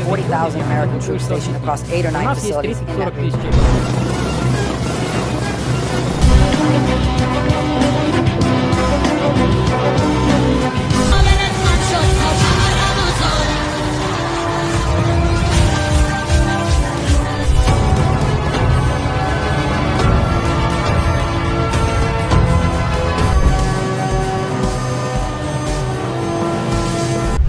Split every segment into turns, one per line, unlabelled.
40,000 American troops stationed across 8 or 9 facilities in that region.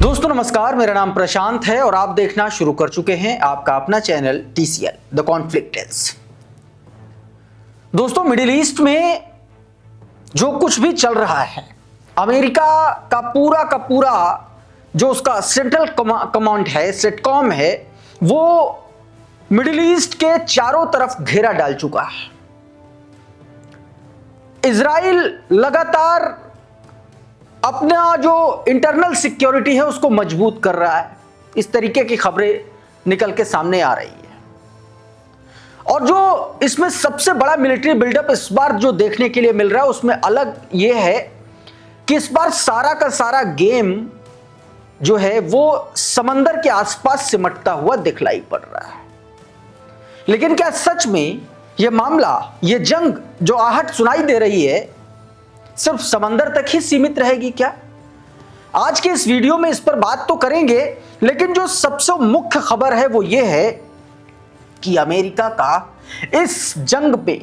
दोस्तों नमस्कार, मेरा नाम प्रशांत है और आप देखना शुरू कर चुके हैं आपका अपना channel TCL the conflict is. दोस्तों मिडिल ईस्ट में जो कुछ भी चल रहा है, अमेरिका का पूरा जो उसका सेंट्रल कमांड है, सेटकॉम है, वो मिडिल ईस्ट के चारों तरफ घेरा डाल चुका है। इजराइल लगातार अपना जो इंटरनल सिक्योरिटी है उसको मजबूत कर रहा है। इस तरीके की खबरें निकल के सामने आ रही है। और जो इसमें सबसे बड़ा मिलिट्री बिल्डअप इस बार जो देखने के लिए मिल रहा है उसमें अलग यह है कि इस बार सारा का सारा गेम जो है वो समंदर के आसपास सिमटता हुआ दिखलाई पड़ रहा है। लेकिन क्या सच में यह मामला, यह जंग जो आहट सुनाई दे रही है, सिर्फ समंदर तक ही सीमित रहेगी क्या? आज के इस वीडियो में इस पर बात तो करेंगे, लेकिन जो सबसे मुख्य खबर है वो ये है कि अमेरिका का इस जंग पे,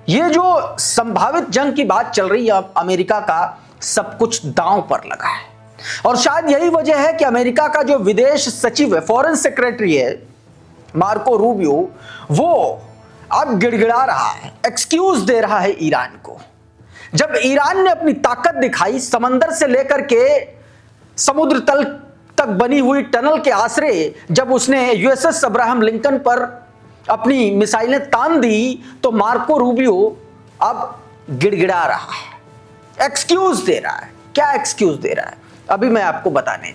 ये जो संभावित जंग की बात चल रही है, अमेरिका का सब कुछ दांव पर लगा है। और शायद यही वजह है कि अमेरिका का जो विदेश सचिव है, फॉरेन सेक्रेटरी है, मार्को रूबियो, वो अब गिड़गिड़ा रहा है, एक्सक्यूज दे रहा है ईरान को। जब ईरान ने अपनी ताकत दिखाई, समंदर से लेकर के समुद्र तल तक बनी हुई टनल के आसरे जब उसने USS अब्राहम लिंकन पर अपनी मिसाइलें तान दी, तो मार्को रूबियो अब गिड़गिड़ा रहा है, एक्सक्यूज दे रहा है। क्या एक्सक्यूज दे रहा है, अभी मैं आपको बताने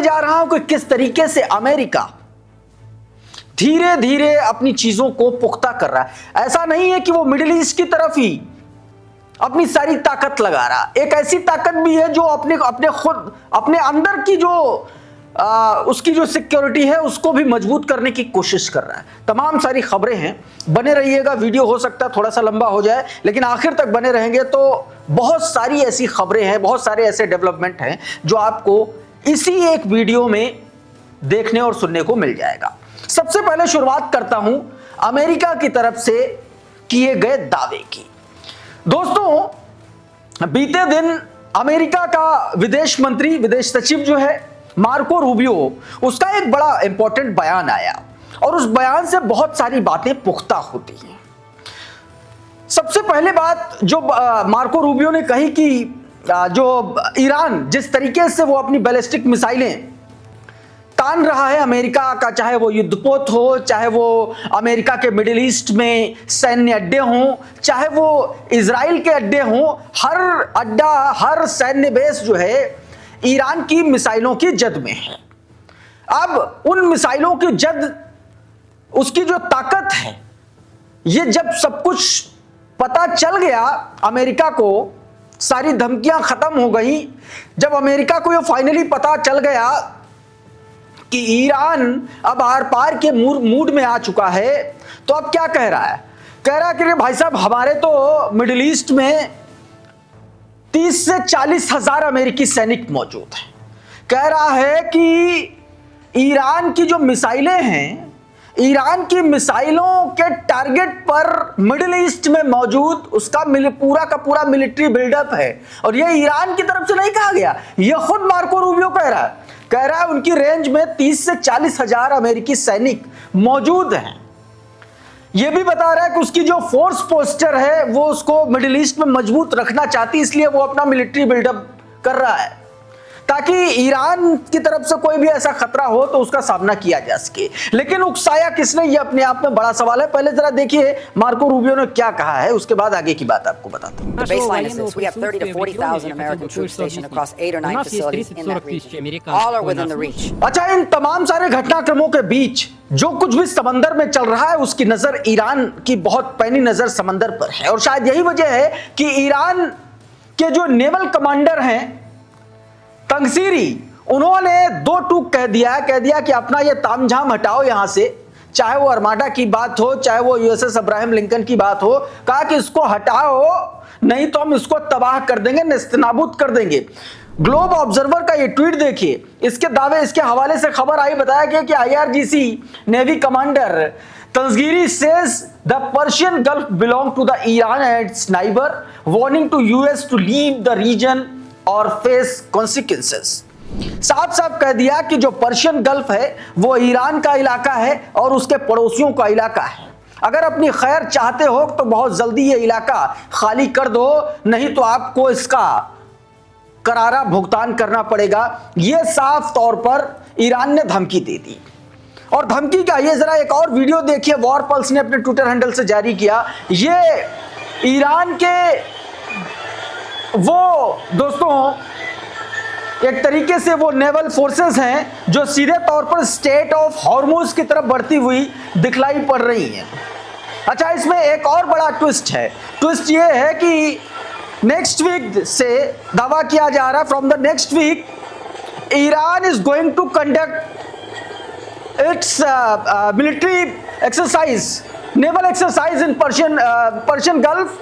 जा रहा हूं कि किस तरीके से अमेरिका धीरे धीरे अपनी चीजों को पुख्ता कर रहा है। ऐसा नहीं है कि वो मिडिल ईस्ट की तरफ ही अपनी सारी ताकत लगा रहा, एक ऐसी ताकत भी है जो अपने अंदर की जो उसकी जो सिक्योरिटी है उसको भी मजबूत करने की कोशिश कर रहा है। तमाम सारी खबरें हैं, बने रहिएगा। वीडियो हो सकता है थोड़ा सा लंबा हो जाए, लेकिन आखिर तक बने रहेंगे तो बहुत सारी ऐसी खबरें हैं, बहुत सारे ऐसे डेवलपमेंट हैं जो आपको इसी एक वीडियो में देखने और सुनने को मिल जाएगा। सबसे पहले शुरुआत करता हूं अमेरिका की तरफ से किए गए दावे की। दोस्तों बीते दिन अमेरिका का विदेश मंत्री, विदेश सचिव जो है मार्को रूबियो, उसका एक बड़ा इंपॉर्टेंट बयान आया और उस बयान से बहुत सारी बातें पुख्ता होती हैं। सबसे पहले बात जो मार्को रूबियो ने कही कि जो ईरान जिस तरीके से वो अपनी बैलिस्टिक मिसाइलें तान रहा है अमेरिका का, चाहे वो युद्धपोत हो, चाहे वो अमेरिका के मिडिल ईस्ट में सैन्य अड्डे हों, चाहे वो इजराइल के अड्डे हों, हर अड्डा, हर सैन्य बेस जो है ईरान की मिसाइलों की जद में है। अब उन मिसाइलों की जद, उसकी जो ताकत है, ये जब सब कुछ पता चल गया अमेरिका को, सारी धमकियां खत्म हो गई, जब अमेरिका को ये फाइनली पता चल गया कि ईरान अब आर पार के मूड में आ चुका है, तो अब क्या कह रहा है? कह रहा है कि भाई साहब, हमारे तो मिडिल ईस्ट में 30 से 40 हजार अमेरिकी सैनिक मौजूद हैं। कह रहा है कि ईरान की जो मिसाइलें हैं, ईरान की मिसाइलों के टारगेट पर मिडिल ईस्ट में मौजूद उसका पूरा का पूरा मिलिट्री बिल्डअप है। और यह ईरान की तरफ से नहीं कहा गया, यह खुद मार्को रूबियो कह रहा है उनकी रेंज में 30 से 40 हजार अमेरिकी सैनिक मौजूद हैं। यह भी बता रहा है कि उसकी जो फोर्स पोस्चर है वो उसको मिडिल ईस्ट में मजबूत रखना चाहती है, इसलिए वो अपना मिलिट्री बिल्डअप कर रहा है ताकि ईरान की तरफ से कोई भी ऐसा खतरा हो तो उसका सामना किया जा सके। लेकिन उकसाया किसने, ये अपने आप में बड़ा सवाल है। पहले जरा देखिए मार्को रूबियो ने क्या कहा है, उसके बाद आगे की बात आपको बताता हूं।
The baseline is this: we have 30 to 40,000 American troops stationed across 8 or 9 facilities in that region. All are within the reach.
अच्छा, इन तमाम सारे घटनाक्रमों के बीच जो कुछ भी समंदर में चल रहा है उसकी नजर ईरान की बहुत पैनी नजर समंदर पर है। और शायद यही वजह है कि ईरान के जो नेवल कमांडर हैं तंगसीरी, उन्होंने दो टूक कह दिया कि अपना ये तामझाम हटाओ यहां से, चाहे वो आर्माडा की बात हो, चाहे वो यूएसएस अब्राहम लिंकन की बात हो, कहा कि इसको हटाओ नहीं तो हम इसको तबाह कर देंगे, नेस्तनाबूद कर देंगे। ग्लोब ऑब्जर्वर का ये ट्वीट देखिए, इसके दावे, इसके हवाले से खबर आई, बताया गया कि IRGC navy commander Tangsiri says the Persian Gulf belong to the Iran and its neighbour, warning to US to leave the region or face consequences. साफ साफ कह दिया कि जो पर्शियन गल्फ है वो ईरान का इलाका है और उसके पड़ोसियों का इलाका है। अगर अपनी खैर चाहते हो तो बहुत जल्दी ये इलाका खाली कर दो, नहीं तो आपको इसका करारा भुगतान करना पड़ेगा। यह साफ तौर पर ईरान ने धमकी दे दी। और धमकी का ये जरा एक और वीडियो देखिए, वॉर पल्स ने अपने ट्विटर हैंडल से जारी किया। ये ईरान के वो दोस्तों एक तरीके से वो नेवल फोर्सेस हैं जो सीधे तौर पर स्टेट ऑफ हॉर्मुज की तरफ बढ़ती हुई दिखलाई पड़ रही हैं। अच्छा, इसमें एक और बड़ा ट्विस्ट है। ट्विस्ट ये है कि नेक्स्ट वीक से दावा किया जा रहा है, from the next week Iran is going to conduct its military exercise, naval exercise in Persian Gulf.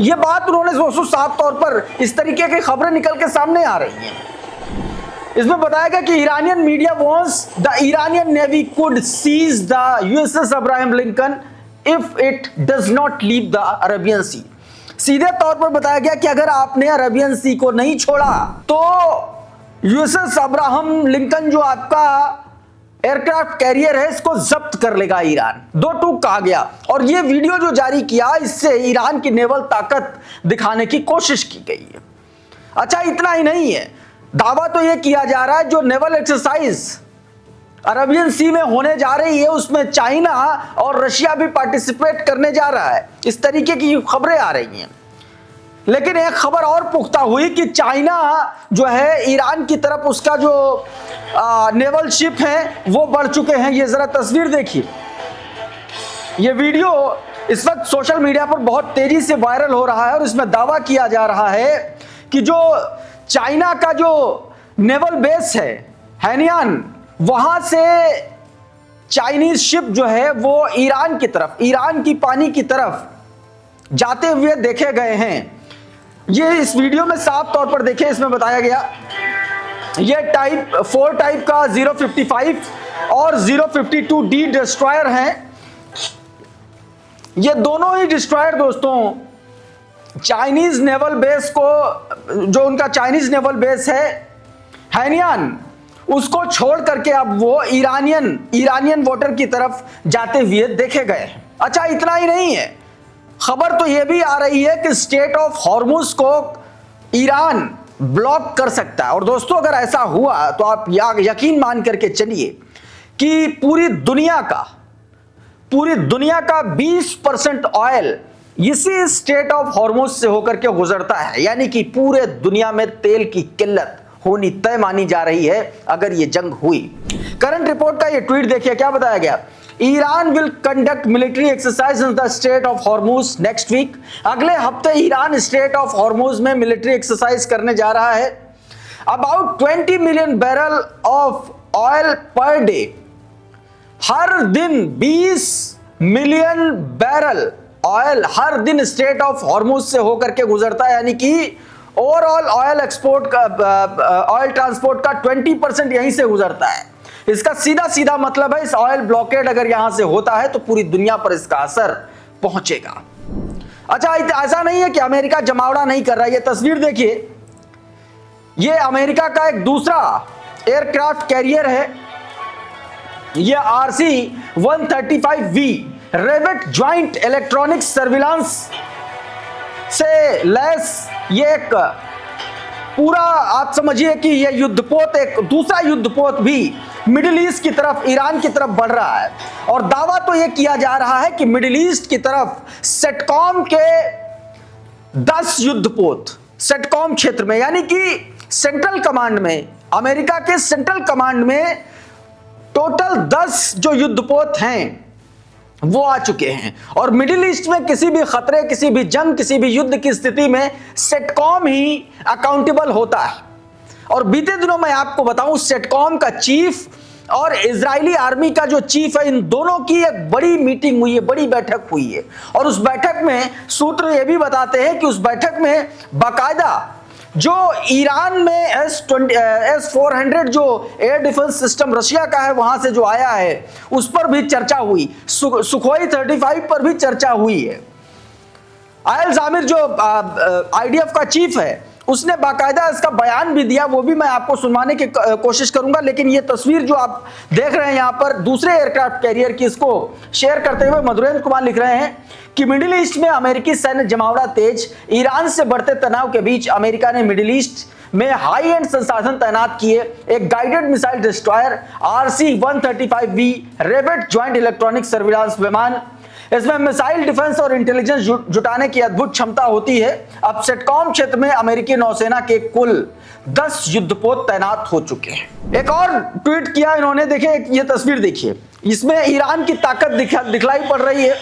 ये बात उन्होंने दोस्तों साफ तौर पर इस तरीके की खबरें निकल के सामने आ रही हैं। इसमें बताया गया कि Iranian media wants the Iranian navy could seize the USS Abraham Lincoln if it does not leave the Arabian sea. सीधे तौर पर बताया गया कि अगर आपने अरेबियन सी को नहीं छोड़ा तो यूएसएस अब्राहम लिंकन जो आपका एयरक्राफ्ट कैरियर है इसको जब्त कर लेगा ईरान। दो टूक कहा गया। और ये वीडियो जो जारी किया इससे ईरान की नेवल ताकत दिखाने की कोशिश की गई है। अच्छा, इतना ही नहीं है, दावा तो ये किया जा रहा है जो नेवल एक्सरसाइज अरेबियन सी में होने जा रही है उसमें चाइना और रशिया भी पार्टिसिपेट करने जा रहा है। इस तरीके की खबरें आ रही हैं। लेकिन एक खबर और पुख्ता हुई कि चाइना जो है ईरान की तरफ उसका जो नेवल शिप है वो बढ़ चुके हैं। ये जरा तस्वीर देखिए। ये वीडियो इस वक्त सोशल मीडिया पर बहुत तेजी से वायरल हो रहा है और इसमें दावा किया जा रहा है कि जो चाइना का जो नेवल बेस है हैनियान, वहां से चाइनीज शिप जो है वो ईरान की तरफ, ईरान की पानी की तरफ जाते हुए देखे गए हैं। ये इस वीडियो में साफ तौर पर देखें, इसमें बताया गया ये टाइप 4 टाइप का 055 और 052D डिस्ट्रॉयर हैं। ये दोनों ही डिस्ट्रॉयर दोस्तों चाइनीज नेवल बेस को, जो उनका चाइनीज नेवल बेस है हैनियान, उसको छोड़ करके अब वो ईरानियन वाटर की तरफ जाते हुए देखे गए। अच्छा, इतना ही नहीं है, खबर तो यह भी आ रही है कि स्टेट ऑफ हॉर्मुज को ईरान ब्लॉक कर सकता है। और दोस्तों अगर ऐसा हुआ तो आप यकीन मान करके चलिए कि पूरी दुनिया का 20% ऑयल इसी स्टेट ऑफ हॉर्मुज से होकर के गुजरता है। यानी कि पूरे दुनिया में तेल की किल्लत होनी तय मानी जा रही है अगर ये जंग हुई। करंट रिपोर्ट का ये ट्वीट देखिए, क्या बताया गया। Iran will conduct military exercise in the state of Hormuz next week. अगले हफ्ते ईरान स्टेट ऑफ हॉर्मुज में मिलिट्री एक्सरसाइज करने जा रहा है। About 20 million barrel of oil per day. हर दिन 20 मिलियन बैरल ऑयल हर दिन स्टेट ऑफ हॉर्मुज से होकर के गुजरता है। यानी कि ओवरऑल ऑयल एक्सपोर्ट का, ऑयल ट्रांसपोर्ट का 20% यहीं से गुजरता है। इसका सीधा सीधा मतलब है इस ऑयल ब्लॉकेड अगर यहां से होता है तो पूरी दुनिया पर इसका असर पहुंचेगा। अच्छा, ऐसा नहीं है कि अमेरिका जमावड़ा नहीं कर रहा है। ये तस्वीर देखिए, ये अमेरिका का एक दूसरा एयरक्राफ्ट कैरियर है। ये RC-135V रेवेट ज्वाइंट इलेक्ट्रॉनिक सर्विलांस से लैस ये एक पूरा आप समझिए कि ये युद्धपोत, एक दूसरा युद्धपोत भी मिडिल ईस्ट की तरफ, ईरान की तरफ बढ़ रहा है। और दावा तो ये किया जा रहा है कि मिडिल ईस्ट की तरफ सेटकॉम के 10 युद्धपोत सेटकॉम क्षेत्र में, यानी कि सेंट्रल कमांड में, अमेरिका के सेंट्रल कमांड में टोटल 10 जो युद्धपोत हैं वो आ चुके हैं। और मिडिल ईस्ट में किसी भी खतरे, किसी भी जंग, किसी भी युद्ध की स्थिति में सेटकॉम ही अकाउंटेबल होता है। और बीते दिनों मैं आपको बताऊं, सेटकॉम का चीफ और इजरायली आर्मी का जो चीफ है, इन दोनों की एक बड़ी मीटिंग हुई है, बड़ी बैठक हुई है। और उस बैठक में सूत्र ये भी बताते हैं कि उस बैठक में बाकायदा जो ईरान में S-400 जो एयर डिफेंस सिस्टम रशिया का है वहां से जो आया है, उस पर भी चर्चा हुई। सुखोई 35 पर भी चर्चा हुई है। आयल जामिर जो IDF का चीफ है, उसने बाकायदा इसका बयान भी दिया, वो भी मैं आपको सुनवाने की कोशिश करूंगा। लेकिन ये तस्वीर जो आप देख रहे हैं यहां पर दूसरे एयरक्राफ्ट कैरियर की, इसको शेयर करते हुए मधुरेंद्र कुमार लिख रहे हैं कि मिडिल ईस्ट में अमेरिकी सैन्य जमावड़ा तेज, ईरान से बढ़ते तनाव के बीच अमेरिका ने मिडिल ईस्ट में हाई एंड संसाधन तैनात किए। एक guided missile destroyer RC-135V rebate joint electronic surveillance विमान, इसमें मिसाइल डिफेंस और इंटेलिजेंस जुटाने की अद्भुत क्षमता होती है। अब सेटकॉम क्षेत्र में अमेरिकी नौसेना के कुल 10 युद्धपोत तैनात हो चुके हैं। एक और ट्वीट किया इन्होंने, देखिए ये तस्वीर देखिए, इसमें ईरान की ताकत दिखलाई पड़ रही है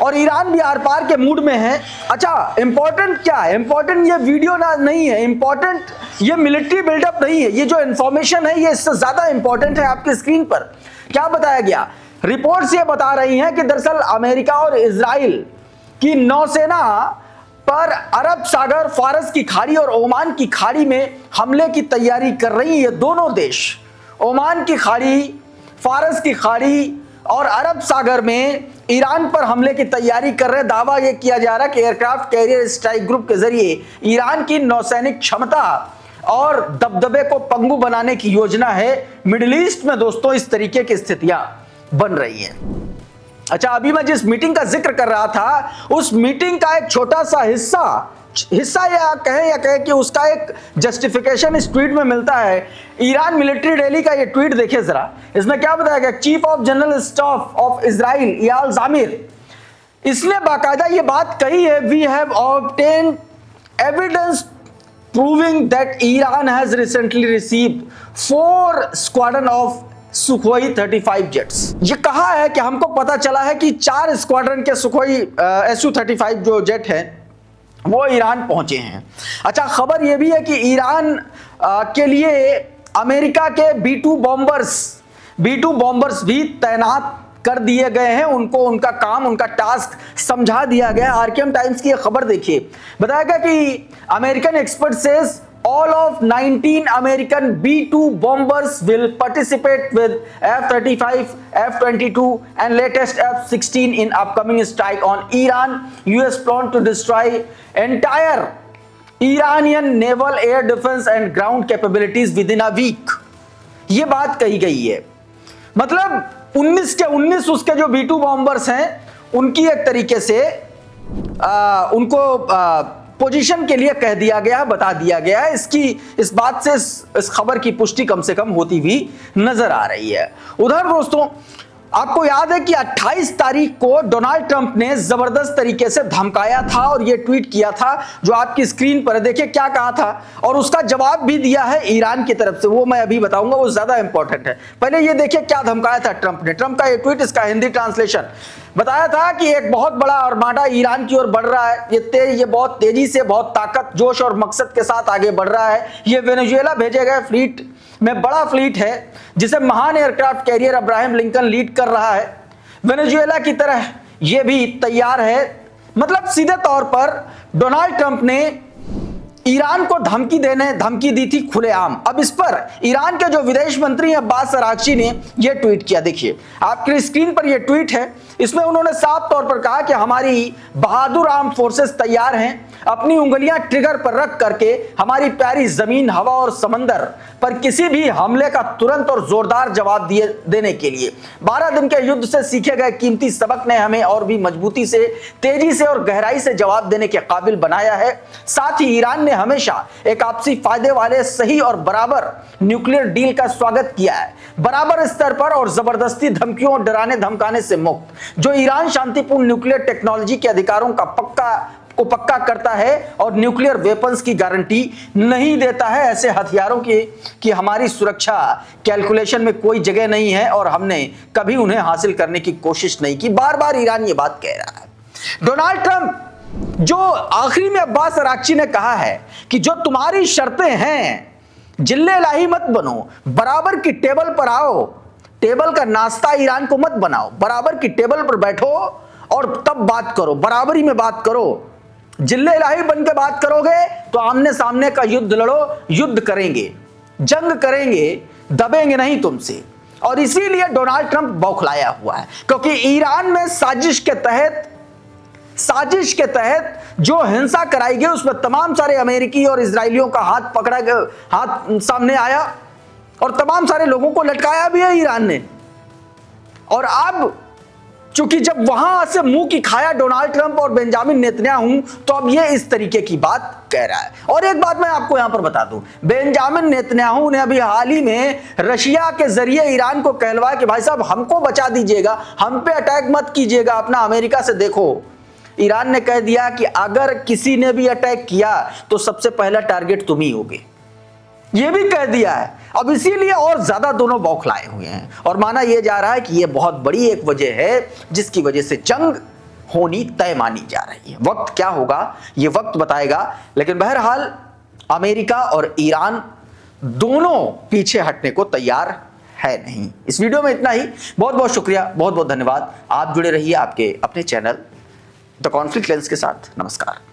और ईरान भी आर पार के मूड में है। अच्छा, इंपॉर्टेंट क्या है? इंपॉर्टेंट ये वीडियो नहीं है, इंपॉर्टेंट ये मिलिट्री बिल्डअप नहीं है। ये जो इंफॉर्मेशन है ये इससे ज्यादा इंपॉर्टेंट है। आपकी स्क्रीन पर क्या बताया गया? रिपोर्ट्स ये बता रही हैं कि दरअसल अमेरिका और इजराइल की नौसेना पर अरब सागर, फारस की खाड़ी और ओमान की खाड़ी में हमले की तैयारी कर रही है। दोनों देश ओमान की खाड़ी, फारस की खाड़ी और अरब सागर में ईरान पर हमले की तैयारी कर रहे। दावा यह किया जा रहा है कि एयरक्राफ्ट कैरियर स्ट्राइक ग्रुप के जरिए ईरान की नौसैनिक क्षमता और दबदबे को पंगु बनाने की योजना है। मिडिल ईस्ट में दोस्तों इस तरीके की स्थितियां बन रही है। अच्छा, अभी मैं जिस मीटिंग का जिक्र कर रहा था, उस मीटिंग का एक छोटा सा हिस्सा या कहें कि उसका एक जस्टिफिकेशन इस ट्वीट में मिलता है। ईरान मिलिट्री डेली का ये ट्वीट देखिए जरा, इसमें क्या बताया गया? Chief of general staff of Israel Eyal Zamir, इसने बाकायदा ये बात कही है, we have obtained evidence proving that Iran has recently received 4 squadron of Sukhoi 35 jets. ये कहा है कि हमको पता चला है कि 4 स्क्वाड्रन के सुखोई Su-35 जो जेट हैं वो ईरान पहुंचे हैं। अच्छा, खबर ये भी है कि ईरान के लिए अमेरिका के B-2 बॉम्बर्स भी तैनात कर दिए गए हैं। उनको उनका काम, उनका टास्क समझा दिया गया। आरकेएम टाइम्स की खबर देखिए, बताया गया कि American expert says all of 19 American B-2 bombers will participate with F-35, F-22 and latest F-16 in upcoming strike on Iran. US plan to destroy entire Iranian naval air defense and ground capabilities within a week. ये बात कही गई है। मतलब 19 के 19 उसके जो B-2 bombers हैं उनकी एक तरीके से उनको पोजीशन के लिए कह दिया गया, बता दिया गया। इस बात से इस खबर की पुष्टि कम से कम होती हुई नजर आ रही है। उधर दोस्तों आपको याद है कि 28 तारीख को डोनाल्ड ट्रंप ने जबरदस्त तरीके से धमकाया था और यह ट्वीट किया था जो आपकी स्क्रीन पर है। देखिए क्या कहा था और उसका जवाब भी दिया है ईरान की तरफ से, वो मैं अभी बताऊंगा, वो ज्यादा इंपॉर्टेंट है। पहले ये देखिए क्या धमकाया था ट्रंप ने। ट्रंप का ये ट्वीट, इसका हिंदी ट्रांसलेशन, बताया था कि एक बहुत बड़ा आर्माडा ईरान की ओर बढ़ रहा है। ये बहुत तेजी से, बहुत ताकत, जोश और मकसद के साथ आगे बढ़ रहा है। ये वेनेजुएला भेजे गए फ्लीट में बड़ा फ्लीट है जिसे महान aircraft carrier Abraham Lincoln lead कर रहा है। वेनेजुएला की तरह यह भी तैयार है। मतलब सीधे तौर पर डोनाल्ड ट्रंप ने ईरान को धमकी दी थी खुलेआम। अब इस पर ईरान के जो विदेश मंत्री अब्बास अरागची ने यह ट्वीट किया। देखिए आपकी स्क्रीन पर यह ट्वीट है। इसमें उन्होंने साफ तौर पर कहा कि हमारी बहादुर आर्म फोर्सेस तैयार हैं अपनी उंगलियां ट्रिगर पर रख करके हमारी प्यारी जमीन, हवा और समंदर पर किसी भी हमले का तुरंत और जोरदार जवाब देने के लिए। 12 दिन के युद्ध से सीखे गए कीमती सबक ने हमें और भी मजबूती से, तेजी से और गहराई से जवाब देने के काबिल बनाया है। साथ ही ईरान ने हमेशा एक आपसी फायदे वाले, सही और बराबर न्यूक्लियर डील का स्वागत किया है, बराबर स्तर पर और जबरदस्ती धमकियों और डराने धमकाने से मुक्त। जो ईरान शांतिपूर्ण न्यूक्लियर टेक्नोलॉजी के अधिकारों का पक्का करता है और न्यूक्लियर वेपन्स की गारंटी नहीं देता है, ऐसे हथियारों की हमारी सुरक्षा कैलकुलेशन में कोई जगह नहीं है और हमने कभी उन्हें हासिल करने की कोशिश नहीं की। बार बार ईरान ये बात कह रहा है। डोनाल्ड ट्रंप जो आखिरी में अब्बास अराक्ची ने कहा है कि जो तुम्हारी शर्तें हैं, जिल्ले इलाही मत बनो, बराबर की टेबल पर आओ, टेबल का नाश्ता ईरान को मत बनाओ, बराबर की टेबल पर बैठो और तब बात करो, बराबरी में बात करो। जिल्ले इलाही बन के बात करोगे तो आमने सामने का युद्ध लड़ो, युद्ध करेंगे, जंग करेंगे, दबेंगे नहीं तुमसे। और इसीलिए डोनाल्ड ट्रंप बौखलाया हुआ है, क्योंकि ईरान में साजिश के तहत जो हिंसा कराई गई उसमें तमाम सारे अमेरिकी और इजरायलियों का हाथ पकड़ा गया, हाथ सामने आया और तमाम सारे लोगों को लटकाया भी है ईरान ने। और अब चूंकि जब वहां से मुंह की खाया डोनाल्ड ट्रंप और बेंजामिन नेतन्याहू, तो अब ये इस तरीके की बात कह रहा है। और एक बात मैं आपको यहां पर बता दूं, बेंजामिन नेतन्याहू ने अभी हाल ही में रशिया के जरिए ईरान को कहलवाया कि भाई साहब हमको बचा दीजिएगा, हम पे अटैक मत कीजिएगा, अपना अमेरिका से देखो। ईरान ने कह दिया कि अगर किसी ने भी अटैक किया तो सबसे पहला टारगेट तुम ही होगे, ये भी कह दिया है। अब इसीलिए और ज्यादा दोनों बौखलाए हुए हैं और माना यह जा रहा है कि यह बहुत बड़ी एक वजह है जिसकी वजह से जंग होनी तय मानी जा रही है। वक्त क्या होगा यह वक्त बताएगा, लेकिन बहरहाल अमेरिका और ईरान दोनों पीछे हटने को तैयार है नहीं। इस वीडियो में इतना ही। बहुत बहुत शुक्रिया, बहुत बहुत धन्यवाद। आप जुड़े रहिए आपके अपने चैनल द कॉन्फ्लिक्ट लेंस के साथ। नमस्कार।